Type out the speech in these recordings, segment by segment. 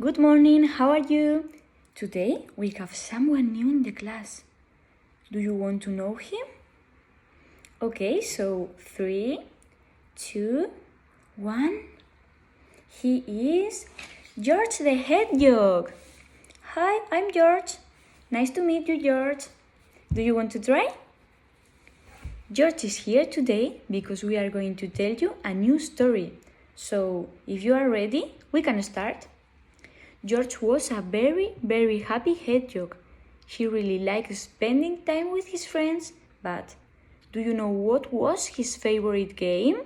Good morning, how are you? Today we have someone new in the class. Do you want to know him? Okay, so 3, 2, 1. He is George the Hedgehog. Hi, I'm George. Nice to meet you, George. Do you want to try? George is here today because we are going to tell you a new story. So, if you are ready, we can start. George was a very happy hedgehog. He really liked spending time with his friends, but do you know what was his favorite game?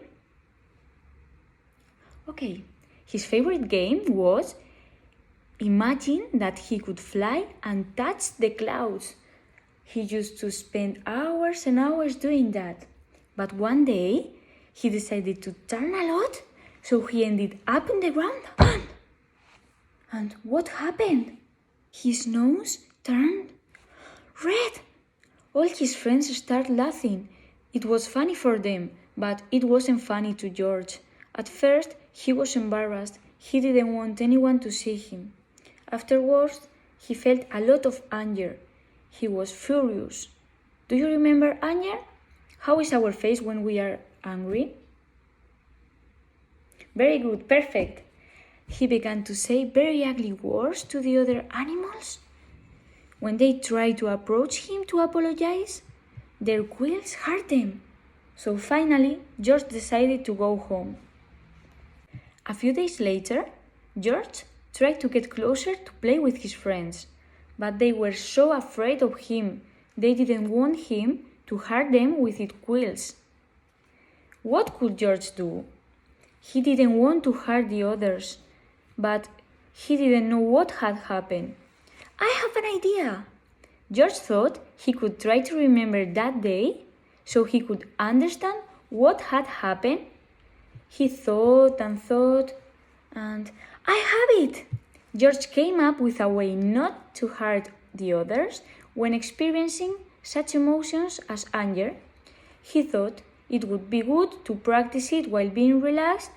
Okay, his favorite game was imagine that he could fly and touch the clouds. He used to spend hours and hours doing that. But one day, he decided to turn a lot, so he ended up on the ground. And what happened? His nose turned red. All his friends started laughing. It was funny for them, but it wasn't funny to George. At first, he was embarrassed. He didn't want anyone to see him. Afterwards, he felt a lot of anger. He was furious. Do you remember anger? How is our face when we are angry? Very good, perfect. He began to say very ugly words to the other animals. When they tried to approach him to apologize, their quills hurt them. So finally, George decided to go home. A few days later, George tried to get closer to play with his friends, but they were so afraid of him, they didn't want him to hurt them with his quills. What could George do? He didn't want to hurt the others, but he didn't know what had happened. I have an idea. George thought he could try to remember that day so he could understand what had happened. He thought, and I have it! George came up with a way not to hurt the others when experiencing such emotions as anger. He thought it would be good to practice it while being relaxed,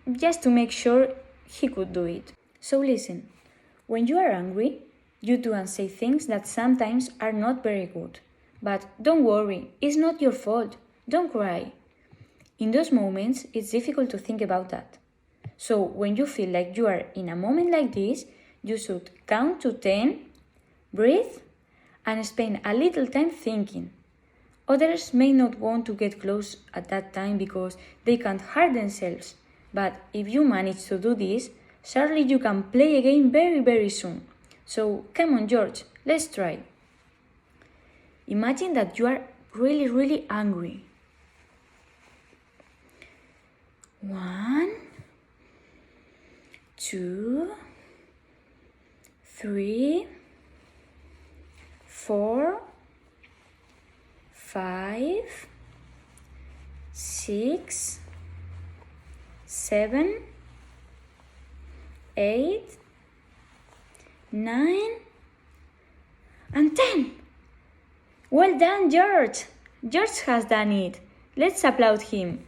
just to make sure he could do it. So listen, when you are angry, you do and say things that sometimes are not very good. But don't worry, it's not your fault. Don't cry. In those moments, it's difficult to think about that. So when you feel like you are in a moment like this, you should count to 10, breathe, and spend a little time thinking. Others may not want to get close at that time because they can't hurt themselves. But if you manage to do this, surely you can play again very soon. So come on, George, let's try. Imagine that you are really angry. 1, 2, 3, 4, 5, 6, 7, 8, 9, and 10. Well done, George! George has done it. Let's applaud him.